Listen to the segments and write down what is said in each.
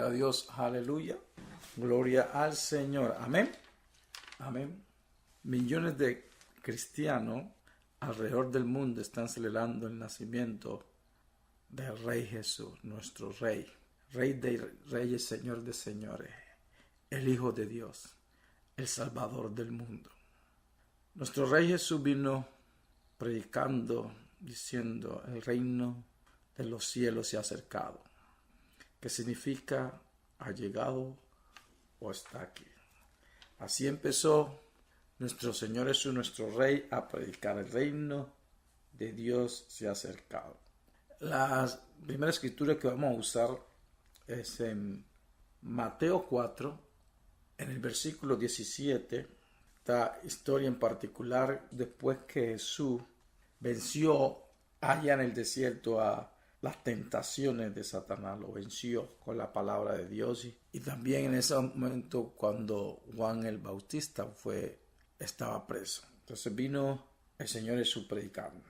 Gloria a Dios, aleluya. Gloria al Señor, amén. Amén. Millones de cristianos alrededor del mundo están celebrando el nacimiento del Rey Jesús, nuestro Rey. Rey de reyes, Señor de señores. El Hijo de Dios, el Salvador del mundo. Nuestro Rey Jesús vino predicando, diciendo, el reino de los cielos se ha acercado. Que significa ha llegado o está aquí. Así empezó nuestro Señor Jesús, nuestro Rey, a predicar. El reino de Dios se ha acercado. La primera escritura que vamos a usar es en Mateo 4, en el versículo 17. Esta historia en particular, después que Jesús venció allá en el desierto a las tentaciones de Satanás, lo venció con la palabra de Dios, y también en ese momento cuando Juan el Bautista estaba preso. Entonces vino el Señor Jesús predicando.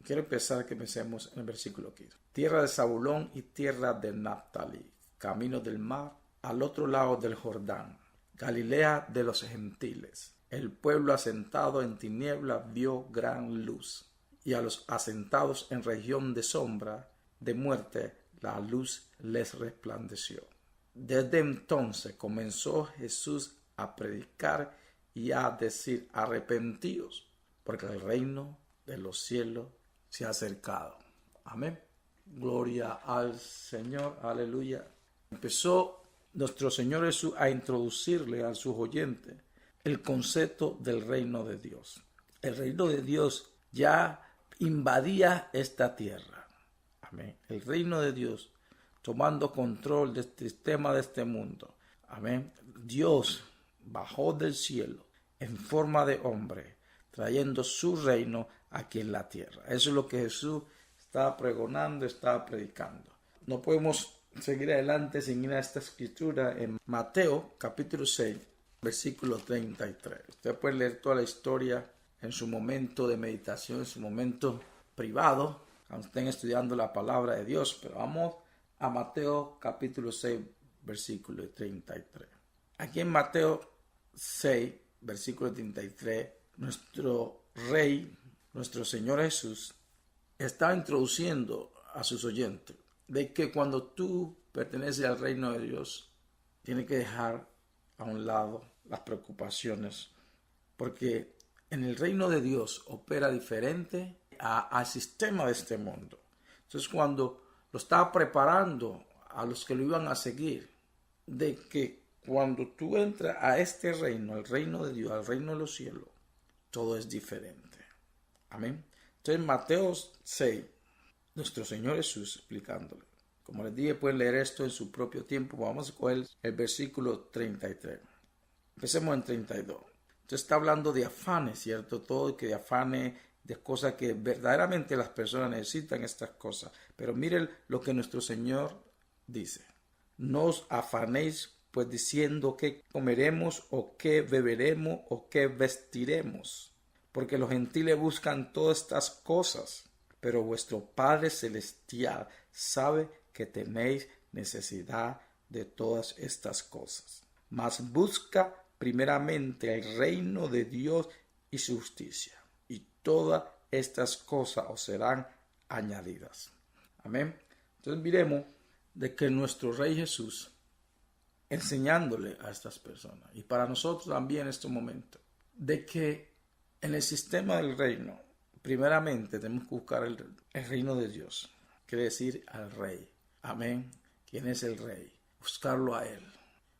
Quiero empezar que pensemos en el versículo 15. Tierra de Zabulón y tierra de Naphtali, camino del mar, al otro lado del Jordán, Galilea de los gentiles. El pueblo asentado en tinieblas vio gran luz, y a los asentados en región de sombra de muerte, la luz les resplandeció. Desde entonces comenzó Jesús a predicar y a decir, arrepentíos, porque el reino de los cielos se ha acercado. Amén. Gloria al Señor, aleluya. Empezó nuestro Señor Jesús a introducirle a sus oyentes el concepto del reino de Dios. El reino de Dios ya invadía esta tierra. Amén. El reino de Dios tomando control del sistema de este mundo. Amén. Dios bajó del cielo en forma de hombre, trayendo su reino aquí en la tierra. Eso es lo que Jesús estaba pregonando, estaba predicando. No podemos seguir adelante sin ir a esta escritura en Mateo capítulo 6, versículo 33. Usted puede leer toda la historia en su momento de meditación, en su momento privado, cuando estén estudiando la palabra de Dios. Pero vamos a Mateo capítulo 6, versículo 33. Aquí en Mateo 6, versículo 33, nuestro Rey, nuestro Señor Jesús, está introduciendo a sus oyentes de que cuando tú perteneces al reino de Dios, tienes que dejar a un lado las preocupaciones, porque en el reino de Dios opera diferente al sistema de este mundo. Entonces, cuando lo estaba preparando a los que lo iban a seguir, de que cuando tú entras a este reino, al reino de Dios, al reino de los cielos, todo es diferente. Amén. Entonces, Mateo 6, nuestro Señor Jesús explicándole. Como les dije, pueden leer esto en su propio tiempo. Vamos a coger el versículo 33. Empecemos en 32. Entonces está hablando de afanes, ¿cierto? Todo que de afanes, de cosas que verdaderamente las personas necesitan estas cosas. Pero miren lo que nuestro Señor dice. No os afanéis pues diciendo qué comeremos o qué beberemos o qué vestiremos. Porque los gentiles buscan todas estas cosas. Pero vuestro Padre Celestial sabe que tenéis necesidad de todas estas cosas. Mas busca primeramente el reino de Dios y su justicia, y todas estas cosas os serán añadidas. Amén. Entonces miremos de que nuestro Rey Jesús, enseñándole a estas personas, y para nosotros también en este momento, de que en el sistema del reino, primeramente tenemos que buscar el reino de Dios, quiere decir al Rey. Amén. ¿Quién es el Rey? Buscarlo a Él.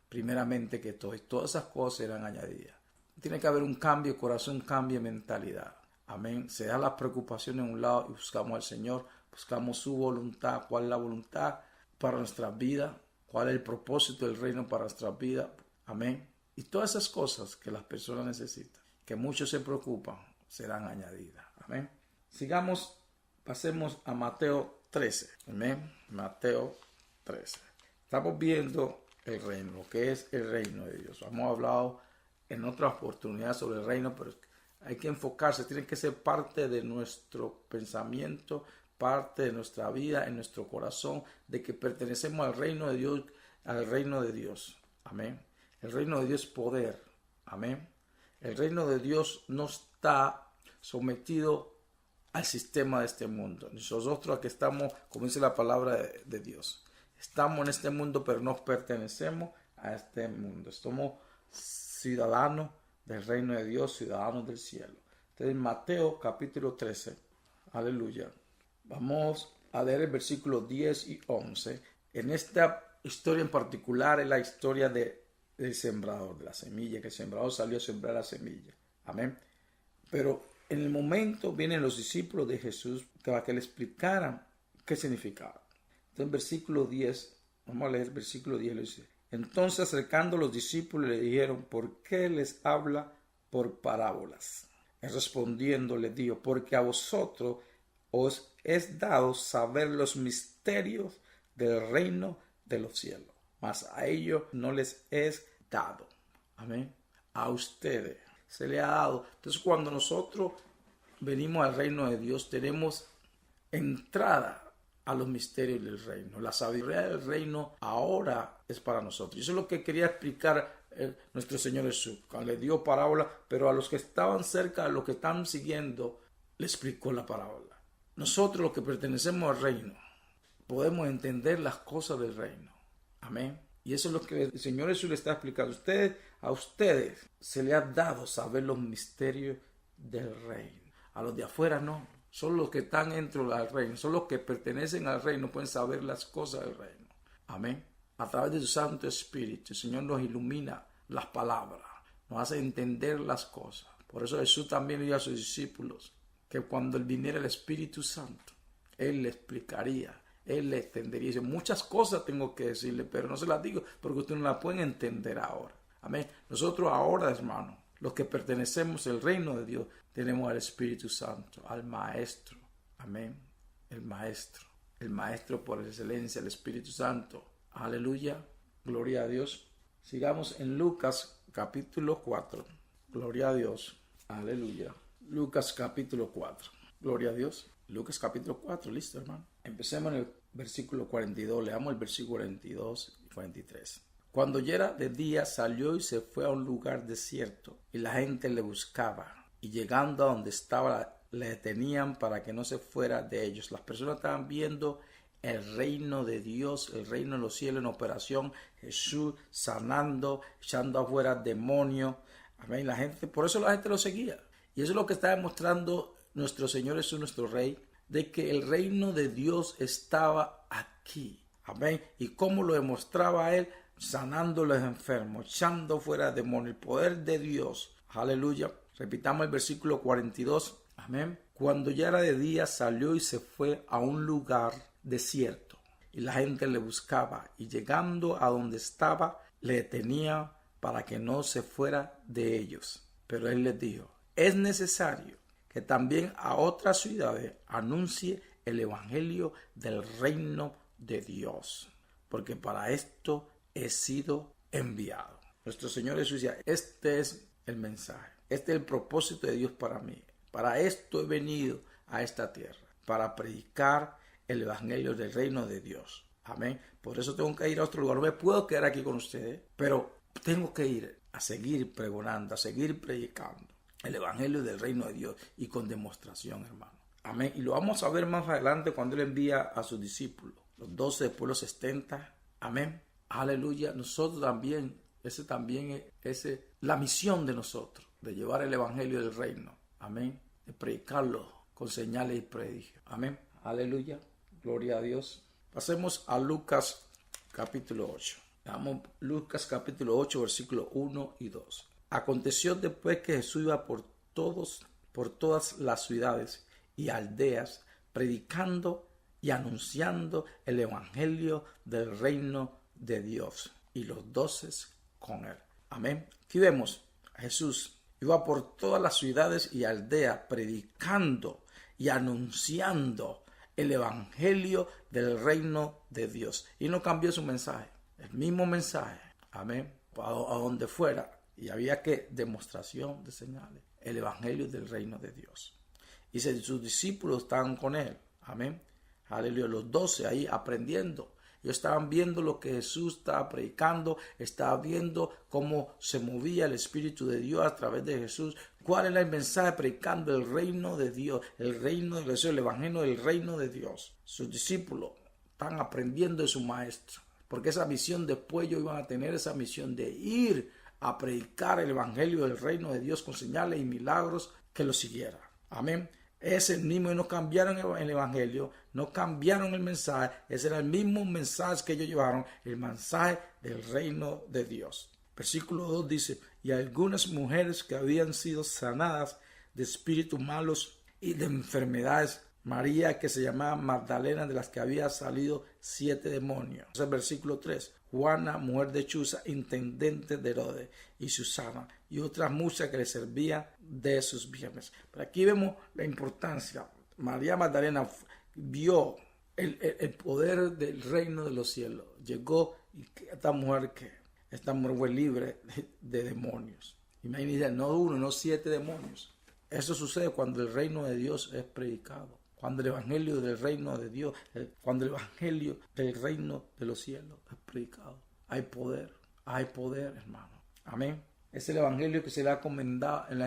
Primeramente que todas esas cosas serán añadidas. Tiene que haber un cambio de corazón, un cambio de mentalidad. Amén. Se da las preocupaciones a un lado y buscamos al Señor, buscamos su voluntad. ¿Cuál es la voluntad para nuestras vidas? ¿Cuál es el propósito del reino para nuestras vidas? Amén. Y todas esas cosas que las personas necesitan, que muchos se preocupan, serán añadidas. Amén. Sigamos, pasemos a Mateo 13. Amén. Mateo 13. Estamos viendo el reino, lo que es el reino de Dios. Hemos hablado en otras oportunidades sobre el reino, pero hay que enfocarse, tiene que ser parte de nuestro pensamiento, parte de nuestra vida, en nuestro corazón, de que pertenecemos al reino de Dios, al reino de Dios. Amén. El reino de Dios es poder. Amén. El reino de Dios no está sometido al sistema de este mundo. Nosotros aquí estamos, como dice la palabra de Dios, estamos en este mundo, pero no pertenecemos a este mundo. Somos ciudadanos del reino de Dios, ciudadanos del cielo. Entonces, en Mateo capítulo 13, aleluya, vamos a leer el versículo 10 y 11. En esta historia en particular es la historia del sembrador, de la semilla, que el sembrador salió a sembrar la semilla. Amén. Pero en el momento vienen los discípulos de Jesús para que le explicaran qué significaba. Entonces, en versículo 10, vamos a leer el versículo 10, lo dice: entonces, acercando a los discípulos, le dijeron: ¿por qué les habla por parábolas? Él respondiendo les dijo: porque a vosotros os es dado saber los misterios del reino de los cielos, mas a ellos no les es dado. Amén. A ustedes se le ha dado. Entonces, cuando nosotros venimos al reino de Dios, tenemos entrada a los misterios del reino. La sabiduría del reino ahora es para nosotros. Y eso es lo que quería explicar nuestro Señor Jesús. Le dio parábola, pero a los que estaban cerca, a los que están siguiendo, le explicó la parábola. Nosotros, los que pertenecemos al reino, podemos entender las cosas del reino. Amén. Y eso es lo que el Señor Jesús le está explicando. A ustedes se le ha dado saber los misterios del reino. A los de afuera no. Son los que están dentro del reino. Son los que pertenecen al reino. Pueden saber las cosas del reino. Amén. A través de su Santo Espíritu, el Señor nos ilumina las palabras. Nos hace entender las cosas. Por eso Jesús también le dijo a sus discípulos que cuando Él viniera el Espíritu Santo, Él le explicaría. Él le extendería. Dice: muchas cosas tengo que decirle, pero no se las digo porque ustedes no las pueden entender ahora. Amén. Nosotros ahora, hermanos, los que pertenecemos al reino de Dios, tenemos al Espíritu Santo, al Maestro. Amén. El Maestro por excelencia, el Espíritu Santo. Aleluya. Gloria a Dios. Sigamos en Lucas capítulo 4. Gloria a Dios. Aleluya. Lucas capítulo 4. Gloria a Dios. Lucas capítulo 4. Listo, hermano. Empecemos en el versículo 42. Leamos el versículo 42 y 43. Cuando ya era de día, salió y se fue a un lugar desierto, y la gente le buscaba. Y llegando a donde estaba, le detenían para que no se fuera de ellos. Las personas estaban viendo el reino de Dios, el reino de los cielos en operación. Jesús sanando, echando afuera demonios. Amén. Por eso la gente lo seguía. Y eso es lo que está demostrando nuestro Señor Jesús, nuestro Rey, de que el reino de Dios estaba aquí. Amén. ¿Y cómo lo demostraba Él? Sanando a los enfermos, echando fuera demonios, el poder de Dios. Aleluya. Repitamos el versículo 42. Amén. Cuando ya era de día, salió y se fue a un lugar desierto, y la gente le buscaba, y llegando a donde estaba, le detenía para que no se fuera de ellos. Pero Él les dijo: es necesario que también a otras ciudades anuncie el evangelio del reino de Dios, porque para esto he sido enviado. Nuestro Señor Jesús decía: este es el mensaje, este es el propósito de Dios para mí. Para esto he venido a esta tierra, para predicar el evangelio del reino de Dios. Amén. Por eso tengo que ir a otro lugar. No me puedo quedar aquí con ustedes, pero tengo que ir a seguir pregonando, a seguir predicando el evangelio del reino de Dios, y con demostración, hermano. Amén. Y lo vamos a ver más adelante cuando Él envía a sus discípulos, los 12, después los 70. Amén. Aleluya. Nosotros también, ese también es la misión de nosotros, de llevar el evangelio del reino. Amén. De predicarlo con señales y prodigios. Amén. Aleluya. Gloria a Dios. Pasemos a Lucas capítulo 8. Veamos Lucas capítulo 8, versículos 1 y 2. Aconteció después que Jesús iba por todas las ciudades y aldeas, predicando y anunciando el evangelio del reino de Dios, y los 12 con Él. Amén. Aquí vemos a Jesús. Iba por todas las ciudades y aldeas, predicando y anunciando el evangelio del reino de Dios. Y no cambió su mensaje. El mismo mensaje. Amén. A donde fuera. Y había que demostración de señales. El evangelio del reino de Dios. Y sus discípulos estaban con Él. Amén. Aleluya. Los 12 ahí aprendiendo. Ellos estaban viendo lo que Jesús estaba predicando, estaban viendo cómo se movía el Espíritu de Dios a través de Jesús. ¿Cuál era el mensaje predicando? El reino de Dios, el reino de Jesús, el evangelio del reino de Dios. Sus discípulos están aprendiendo de su maestro, porque esa misión después ellos iban a tener esa misión de ir a predicar el evangelio del reino de Dios con señales y milagros que lo siguieran. Amén. Es el mismo, y no cambiaron el evangelio, no cambiaron el mensaje, ese era el mismo mensaje que ellos llevaron, el mensaje del reino de Dios. Versículo 2 dice, y algunas mujeres que habían sido sanadas de espíritus malos y de enfermedades, María, que se llamaba Magdalena, de las que había salido 7 demonios. Ese es versículo 3. Juana, mujer de Chuza, intendente de Herodes, y Susana, y otras muchas que le servían de sus bienes. Pero aquí vemos la importancia. María Magdalena vio el poder del reino de los cielos. Llegó y esta mujer fue libre de demonios. Imagínense, no 1, no 7 demonios. Eso sucede cuando el reino de Dios es predicado. Cuando el evangelio del reino de Dios, cuando el evangelio del reino de los cielos es predicado. Hay poder, hermano. Amén. Es el evangelio que se le ha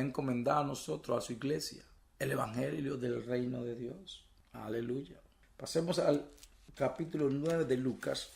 encomendado a nosotros, a su iglesia. El evangelio del reino de Dios. Aleluya. Pasemos al capítulo 9 de Lucas.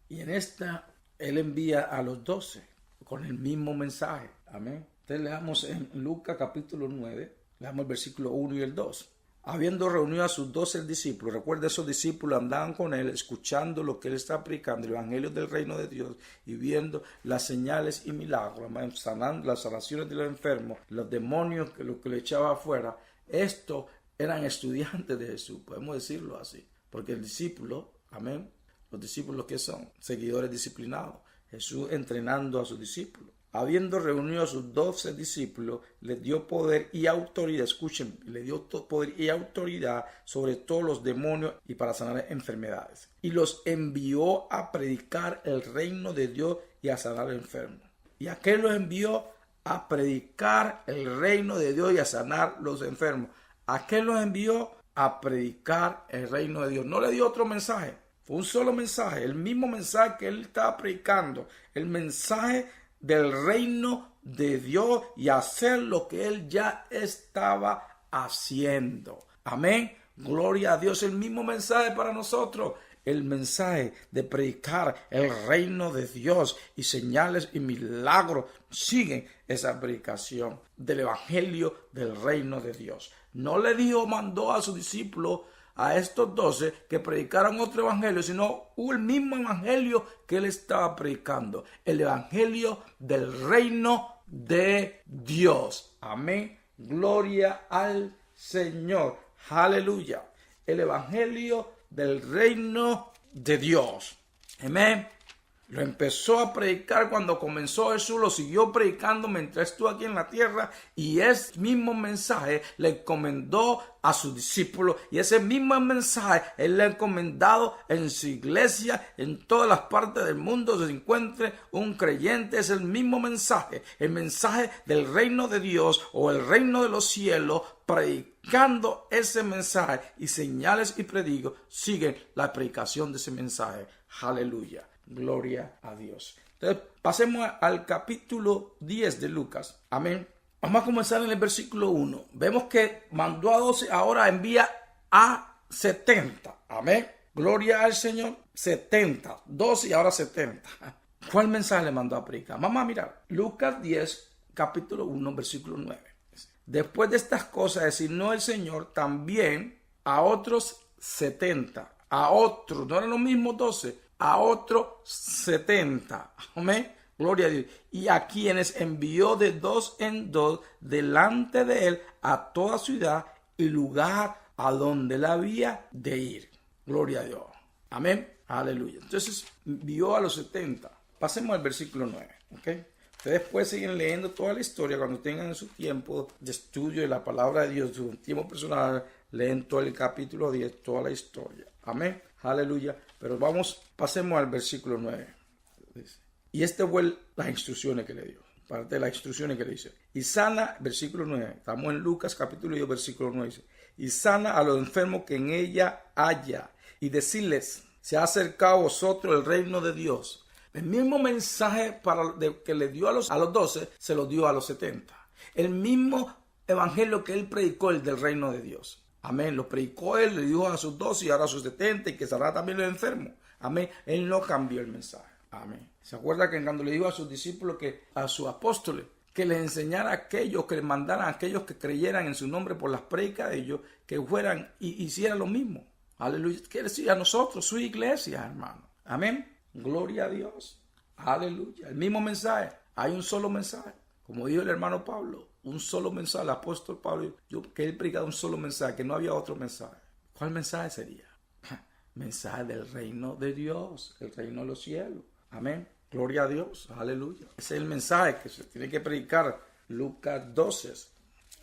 Y en esta, él envía a los 12 con el mismo mensaje. Amén. Entonces leamos en Lucas capítulo 9, leamos el versículo 1 y el 2. Habiendo reunido a sus 12 discípulos, recuerda, esos discípulos andaban con él, escuchando lo que él está predicando, el evangelio del reino de Dios, y viendo las señales y milagros, sanando las sanaciones de los enfermos, los demonios que lo que le echaba afuera. Estos eran estudiantes de Jesús, podemos decirlo así, porque el discípulo, amén, los discípulos que son seguidores disciplinados, Jesús entrenando a sus discípulos. Habiendo reunido a sus 12 discípulos, les dio poder y autoridad, escuchen, le dio poder y autoridad sobre todos los demonios y para sanar enfermedades. Y los envió a predicar el reino de Dios y a sanar enfermos. ¿Y a qué los envió? A predicar el reino de Dios y a sanar los enfermos. ¿A qué los envió? A predicar el reino de Dios. No le dio otro mensaje, fue un solo mensaje, el mismo mensaje que él estaba predicando, el mensaje del reino de Dios y hacer lo que él ya estaba haciendo. Amén. Gloria a Dios. El mismo mensaje para nosotros. El mensaje de predicar el reino de Dios y señales y milagros siguen esa predicación del evangelio del reino de Dios. No le dijo, mandó a sus discípulos, a estos 12 que predicaran otro evangelio, sino el mismo evangelio que él estaba predicando, el evangelio del reino de Dios. Amén. Gloria al Señor. Aleluya. El evangelio del reino de Dios. Amén. Lo empezó a predicar cuando comenzó Jesús, lo siguió predicando mientras estuvo aquí en la tierra, y ese mismo mensaje le encomendó a sus discípulos, y ese mismo mensaje él le ha encomendado en su iglesia, en todas las partes del mundo donde se encuentre un creyente. Es el mismo mensaje, el mensaje del reino de Dios o el reino de los cielos, predicando ese mensaje, y señales y prodigos siguen la predicación de ese mensaje. Aleluya. Gloria a Dios. Entonces, pasemos al capítulo 10 de Lucas. Amén. Vamos a comenzar en el versículo 1. Vemos que mandó a 12, ahora envía a 70. Amén. Gloria al Señor. 70. 12 y ahora 70. ¿Cuál mensaje le mandó a predicar? Vamos a mirar. Lucas 10, capítulo 1, versículo 9. Después de estas cosas, designó el Señor también a otros 70. A otros, no eran los mismos 12. A otros 70. Amén. Gloria a Dios. Y a quienes envió de 2 en 2 delante de él a toda ciudad y lugar a donde él había de ir. Gloria a Dios. Amén. Aleluya. Entonces envió a los 70. Pasemos al versículo 9. ¿Okay? Ustedes pueden seguir leyendo toda la historia cuando tengan su tiempo de estudio de la palabra de Dios, su tiempo personal. Leen todo el capítulo 10, toda la historia. Amén. Aleluya. Pero pasemos al versículo 9. Y fue las instrucciones que le dio. Parte de las instrucciones que le dice. Y sana, versículo 9. Estamos en Lucas capítulo 10, versículo 9. Dice, y sana a los enfermos que en ella haya. Y decirles, se ha acercado a vosotros el reino de Dios. El mismo mensaje que le dio a los 12, se lo dio a los 70. El mismo evangelio que él predicó, el del reino de Dios. Amén. Lo predicó él, le dijo a sus 12 y ahora a sus 70 y que será también el enfermo. Amén. Él no cambió el mensaje. Amén. ¿Se acuerda que cuando le dijo a sus discípulos, a sus apóstoles, que les enseñara a aquellos, que les mandaran a aquellos que creyeran en su nombre por las predicas de ellos, que fueran y hicieran lo mismo? Aleluya. Quiere decir a nosotros, su iglesia, hermano. Amén. Gloria a Dios. Aleluya. El mismo mensaje. Hay un solo mensaje. Como dijo el hermano Pablo, un solo mensaje. El apóstol Pablo, que él predicaba un solo mensaje, que no había otro mensaje. ¿Cuál mensaje sería? Mensaje del reino de Dios, el reino de los cielos. Amén. Gloria a Dios. Aleluya. Ese es el mensaje que se tiene que predicar. Lucas 12.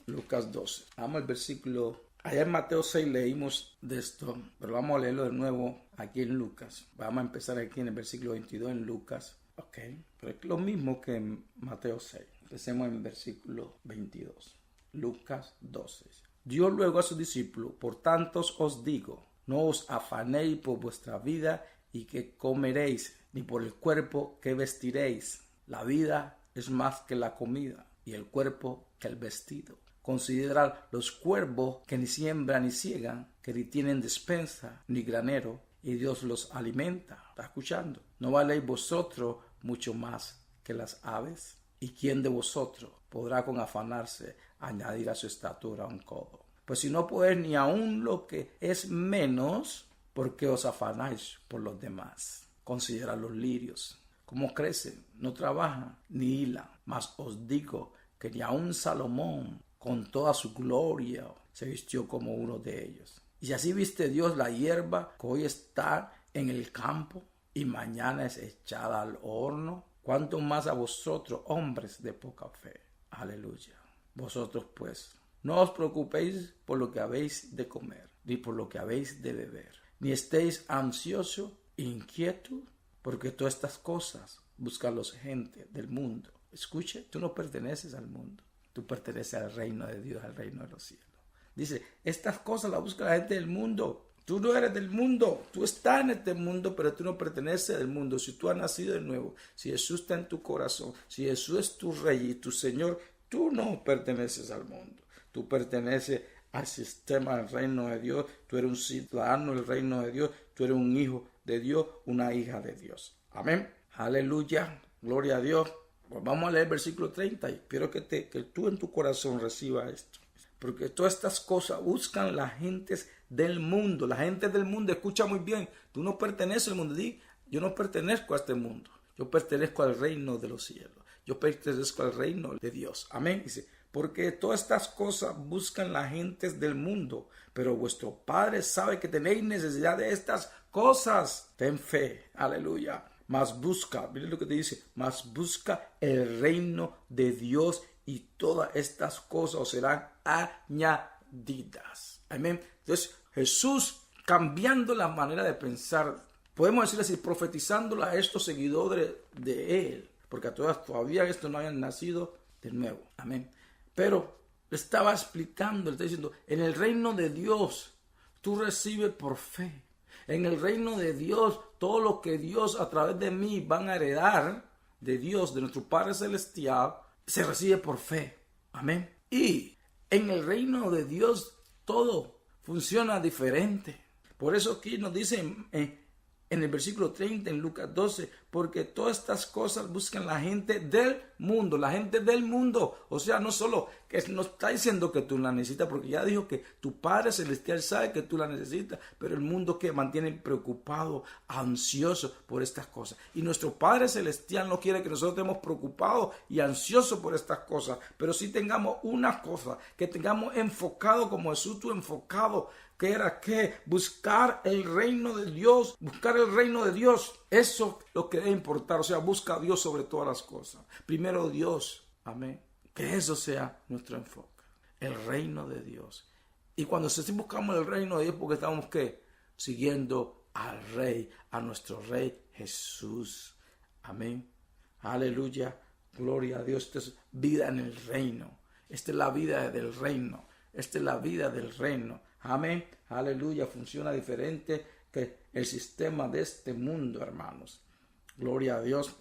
Lucas 12. Vamos al versículo. Allá en Mateo 6 leímos de esto, pero vamos a leerlo de nuevo aquí en Lucas. Vamos a empezar aquí en el versículo 22 en Lucas. Ok. Pero es lo mismo que en Mateo 6. Empecemos en el versículo 22. Lucas 12. Dios luego a sus discípulos: por tanto os digo, no os afanéis por vuestra vida y qué comeréis, ni por el cuerpo que vestiréis. La vida es más que la comida, y el cuerpo que el vestido. Considerad los cuervos que ni siembran ni ciegan, que ni tienen despensa ni granero, y Dios los alimenta. ¿Está escuchando? ¿No valéis vosotros mucho más que las aves? ¿Y quién de vosotros podrá con afanarse añadir a su estatura un codo? Pues si no podéis ni aun lo que es menos, ¿por qué os afanáis por los demás? Considerad los lirios, cómo crecen, no trabajan ni hilan. Mas os digo que ni aun Salomón, con toda su gloria, se vistió como uno de ellos. Y así viste Dios la hierba que hoy está en el campo y mañana es echada al horno. ¿Cuánto más a vosotros, hombres de poca fe? Aleluya. Vosotros pues, no os preocupéis por lo que habéis de comer, ni por lo que habéis de beber, ni estéis ansiosos, inquietos, porque todas estas cosas buscan los gente del mundo. Escuche, tú no perteneces al mundo. Tú perteneces al reino de Dios, al reino de los cielos. Dice, estas cosas las busca la gente del mundo. Tú no eres del mundo. Tú estás en este mundo, pero tú no perteneces al mundo. Si tú has nacido de nuevo, si Jesús está en tu corazón, si Jesús es tu Rey y tu Señor, tú no perteneces al mundo. Tú perteneces al sistema del reino de Dios. Tú eres un ciudadano del reino de Dios. Tú eres un hijo de Dios, una hija de Dios. Amén. Aleluya. Gloria a Dios. Pues vamos a leer el versículo 30 y espero que tú en tu corazón recibas esto. Porque todas estas cosas buscan las gentes del mundo. La gente del mundo, escucha muy bien, tú no perteneces al mundo. Yo no pertenezco a este mundo. Yo pertenezco al reino de los cielos. Yo pertenezco al reino de Dios. Amén. Dice, porque todas estas cosas buscan las gentes del mundo. Pero vuestro Padre sabe que tenéis necesidad de estas cosas. Ten fe. Aleluya. Mas busca, miren lo que te dice, mas busca el reino de Dios y todas estas cosas os serán añadidas. Amén. Entonces Jesús cambiando la manera de pensar, podemos decir así, profetizándolo a estos seguidores de él, porque a todas todavía estos no habían nacido de nuevo. Amén. Pero estaba explicando, le está diciendo, en el reino de Dios tú recibes por fe. En el reino de Dios, todo lo que Dios a través de mí van a heredar de Dios, de nuestro Padre Celestial, se recibe por fe. Amén. Y en el reino de Dios todo funciona diferente. Por eso aquí nos dice en el versículo 30 en Lucas 12, porque todas estas cosas buscan la gente del mundo, la gente del mundo. O sea, no solo que no está diciendo que tú la necesitas, porque ya dijo que tu Padre Celestial sabe que tú la necesitas, pero el mundo que mantiene preocupado, ansioso por estas cosas. Y nuestro Padre Celestial no quiere que nosotros estemos preocupados y ansiosos por estas cosas, pero sí tengamos una cosa, que tengamos enfocado como Jesús tú enfocado, que era que buscar el reino de Dios, buscar el reino de Dios. Eso es lo que debe importar, o sea, busca a Dios sobre todas las cosas. Primero Dios, amén. Que eso sea nuestro enfoque, el reino de Dios. Y cuando buscamos el reino de Dios, porque estamos ¿qué? Siguiendo al Rey, a nuestro Rey Jesús. Amén. Aleluya. Gloria a Dios. Esta es vida en el reino. Esta es la vida del reino. Esta es la vida del reino. Amén. Aleluya. Funciona diferente que el sistema de este mundo, hermanos. Gloria a Dios.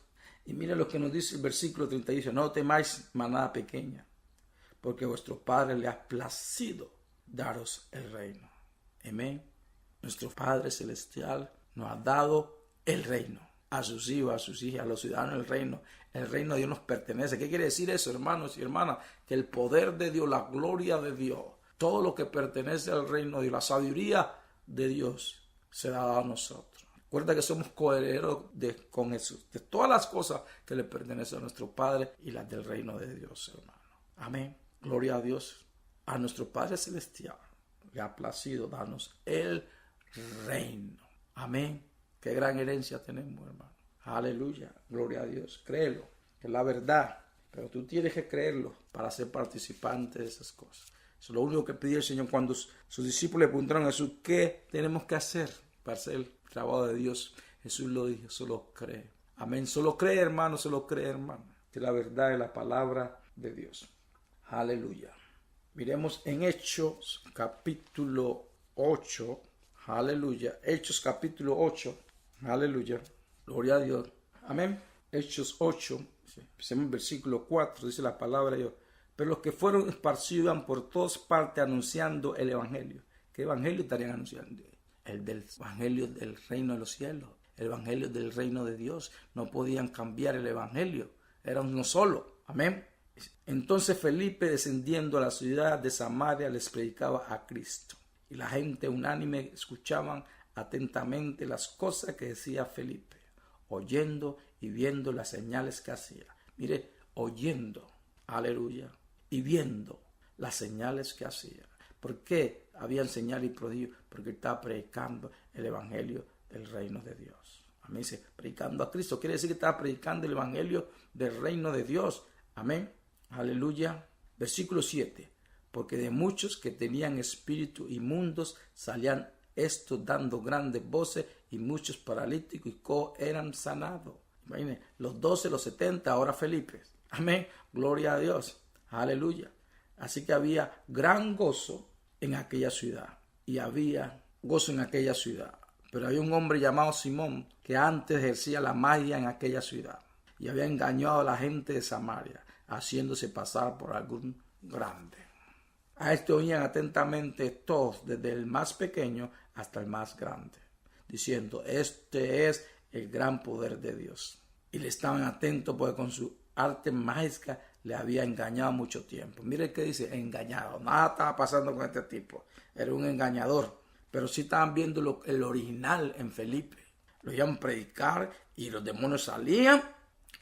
Y mire lo que nos dice el versículo 30, dice, no temáis manada pequeña, porque vuestro Padre le ha placido daros el reino. Amén. Nuestro Padre Celestial nos ha dado el reino a sus hijos, a sus hijas, a los ciudadanos del reino. El reino de Dios nos pertenece. ¿Qué quiere decir eso, hermanos y hermanas? Que el poder de Dios, la gloria de Dios, todo lo que pertenece al reino de Dios, la sabiduría de Dios, será a nosotros. Recuerda que somos coherederos con Jesús, de todas las cosas que le pertenecen a nuestro Padre y las del reino de Dios, hermano. Amén. Gloria a Dios. A nuestro Padre Celestial le ha placido darnos el reino. Amén. Qué gran herencia tenemos, hermano. Aleluya. Gloria a Dios. Créelo, que es la verdad. Pero tú tienes que creerlo para ser participante de esas cosas. Eso es lo único que pidió el Señor cuando sus discípulos le preguntaron a Jesús, ¿qué tenemos que hacer para hacer el trabajo de Dios? Jesús lo dijo, solo cree. Amén. Solo cree, hermano, solo cree, hermano. Que la verdad es la palabra de Dios. Aleluya. Miremos en Hechos capítulo 8. Aleluya. Hechos capítulo 8. Aleluya. Gloria a Dios. Amén. Hechos 8. Empecemos en versículo 4. Dice la palabra de Dios. Pero los que fueron esparcidos iban por todas partes anunciando el evangelio. ¿Qué evangelio estarían anunciando? El del evangelio del reino de los cielos. El evangelio del reino de Dios. No podían cambiar el evangelio. Era uno solo. Amén. Entonces Felipe, descendiendo a la ciudad de Samaria, les predicaba a Cristo. Y la gente unánime escuchaban atentamente las cosas que decía Felipe, oyendo y viendo las señales que hacía. Mire, oyendo, aleluya, y viendo las señales que hacía. ¿Por qué habían señales y prodigios? Porque estaba predicando el evangelio del reino de Dios. Amén. Dice, predicando a Cristo. Quiere decir que estaba predicando el evangelio del reino de Dios. Amén. Aleluya. Versículo 7. Porque de muchos que tenían espíritus inmundos salían estos dando grandes voces y muchos paralíticos y cojos eran sanados. Imagínense, los 12, los 70, ahora Felipe. Amén. Gloria a Dios. Aleluya. Así que había gran gozo en aquella ciudad. Y había gozo en aquella ciudad. Pero había un hombre llamado Simón que antes ejercía la magia en aquella ciudad. Y había engañado a la gente de Samaria, haciéndose pasar por algún grande. A esto oían atentamente todos, desde el más pequeño hasta el más grande, diciendo, este es el gran poder de Dios. Y le estaban atentos porque con su arte mágica le había engañado mucho tiempo. Mire qué dice, engañado. Nada estaba pasando con este tipo. Era un engañador. Pero sí estaban viendo el original en Felipe. Lo iban a predicar y los demonios salían.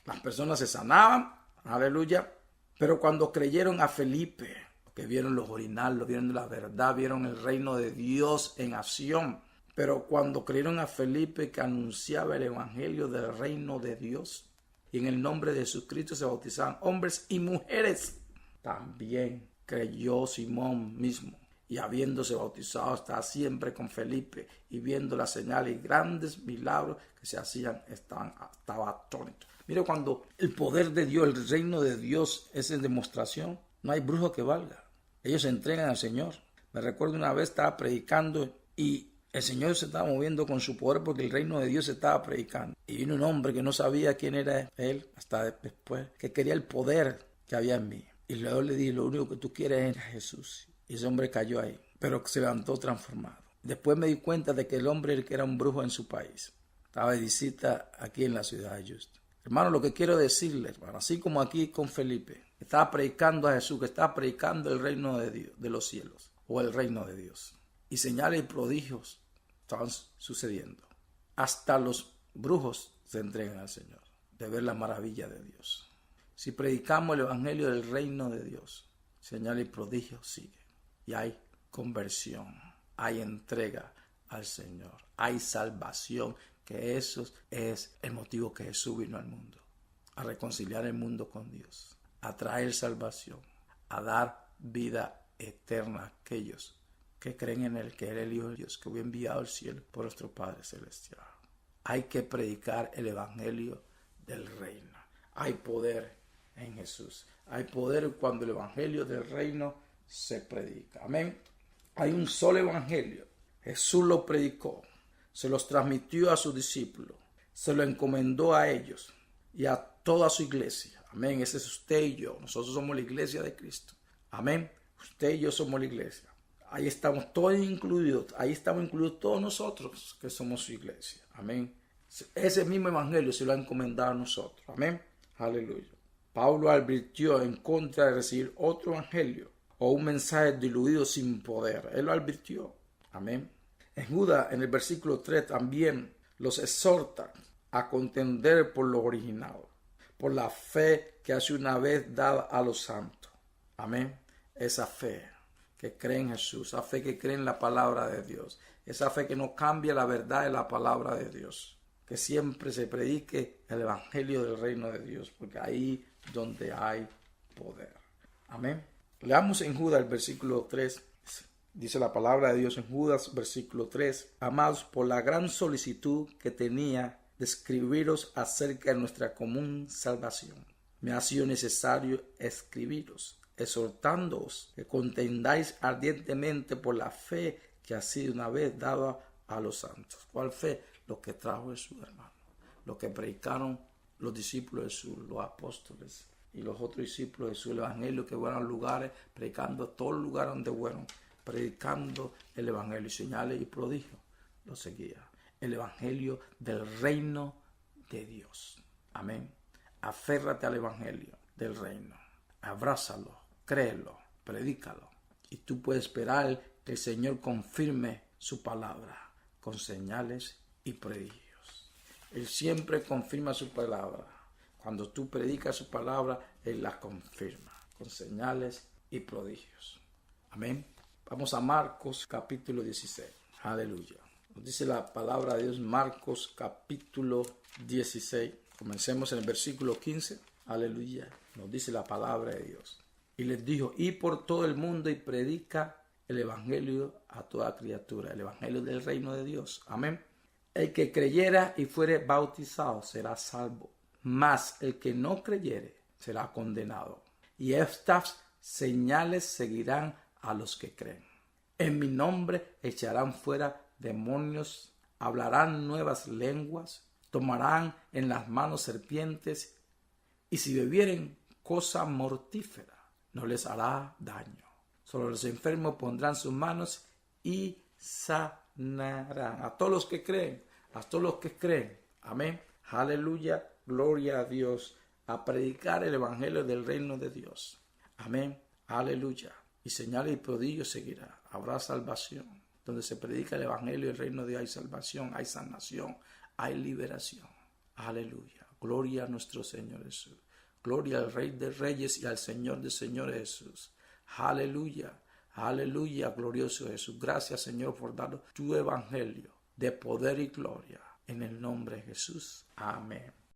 Las personas se sanaban. Aleluya. Pero cuando creyeron a Felipe, que vieron los originales, vieron la verdad, vieron el reino de Dios en acción. Pero cuando creyeron a Felipe que anunciaba el evangelio del reino de Dios, y en el nombre de Jesucristo se bautizaban hombres y mujeres, también creyó Simón mismo. Y habiéndose bautizado, estaba siempre con Felipe, y viendo las señales y grandes milagros que se hacían, estaba atónito. Mire, cuando el poder de Dios, el reino de Dios es en demostración, no hay brujo que valga. Ellos se entregan al Señor. Me recuerdo una vez estaba predicando y el Señor se estaba moviendo con su poder porque el reino de Dios se estaba predicando. Y vino un hombre que no sabía quién era él hasta después, que quería el poder que había en mí. Y luego le dije, lo único que tú quieres es Jesús. Y ese hombre cayó ahí, pero se levantó transformado. Después me di cuenta de que el hombre que era un brujo en su país estaba de visita aquí en la ciudad de Houston. Hermano, lo que quiero decirle, hermano, así como aquí con Felipe, que estaba predicando a Jesús, que estaba predicando el reino de Dios, de los cielos, o el reino de Dios. Y señales y prodigios estaban sucediendo. Hasta los brujos se entregan al Señor, de ver la maravilla de Dios. Si predicamos el evangelio del reino de Dios, señales y prodigios siguen. Y hay conversión, hay entrega al Señor, hay salvación, que eso es el motivo que Jesús vino al mundo, a reconciliar el mundo con Dios, a traer salvación, a dar vida eterna a aquellos que creen en Él, que era el Hijo de Dios, que fue enviado al cielo por nuestro Padre Celestial. Hay que predicar el evangelio del reino. Hay poder en Jesús. Hay poder cuando el evangelio del reino se predica. Amén. Hay un solo evangelio. Jesús lo predicó. se los transmitió a sus discípulos, se lo encomendó a ellos y a toda su iglesia. Amén. Ese es usted y yo. Nosotros somos la iglesia de Cristo. Amén. Usted y yo somos la iglesia. Ahí estamos todos incluidos. Ahí estamos incluidos todos nosotros que somos su iglesia. Amén. Ese mismo evangelio se lo ha encomendado a nosotros. Amén. Aleluya. Pablo advirtió en contra de recibir otro evangelio o un mensaje diluido sin poder. Él lo advirtió. Amén. En Judas, en el versículo 3, también los exhorta a contender por lo original, por la fe que hace una vez dada a los santos. Amén. Esa fe que cree en Jesús, esa fe que cree en la palabra de Dios, esa fe que no cambia la verdad de la palabra de Dios, que siempre se predique el evangelio del reino de Dios, porque ahí donde hay poder. Amén. Leamos en Judas el versículo 3. Dice la palabra de Dios en Judas versículo 3. Amados, por la gran solicitud que tenía de escribiros acerca de nuestra común salvación, me ha sido necesario escribiros, exhortándoos que contendáis ardientemente por la fe que ha sido una vez dada a los santos. ¿Cuál fe? Lo que trajo Jesús, hermano. Lo que predicaron los discípulos de Jesús, los apóstoles y los otros discípulos de Jesús, el evangelio, que fueron a lugares, predicando a todos los lugares donde fueron, predicando el evangelio, señales y prodigios, lo seguía. El evangelio del reino de Dios. Amén. Aférrate al evangelio del reino. Abrázalo, créelo, predícalo. Y tú puedes esperar que el Señor confirme su palabra con señales y prodigios. Él siempre confirma su palabra. Cuando tú predicas su palabra, Él la confirma con señales y prodigios. Amén. Vamos a Marcos capítulo 16. Aleluya. Nos dice la palabra de Dios, Marcos capítulo 16. Comencemos en el versículo 15. Aleluya. Nos dice la palabra de Dios. Y les dijo, id por todo el mundo y predica el evangelio a toda criatura. El evangelio del reino de Dios. Amén. El que creyera y fuere bautizado será salvo, mas el que no creyere será condenado. Y estas señales seguirán a los que creen. En mi nombre echarán fuera demonios, hablarán nuevas lenguas, tomarán en las manos serpientes, y si bebieren cosa mortífera, no les hará daño. Sobre los enfermos pondrán sus manos y sanarán. A todos los que creen, a todos los que creen. Amén. Aleluya. Gloria a Dios. A predicar el evangelio del reino de Dios. Amén. Aleluya. Y señales y prodigios seguirá. Habrá salvación. Donde se predica el evangelio del reino de Dios hay salvación, hay sanación, hay liberación. Aleluya. Gloria a nuestro Señor Jesús. Gloria al Rey de Reyes y al Señor de Señores Jesús. Aleluya. Aleluya, glorioso Jesús. Gracias, Señor, por dar tu evangelio de poder y gloria. En el nombre de Jesús. Amén.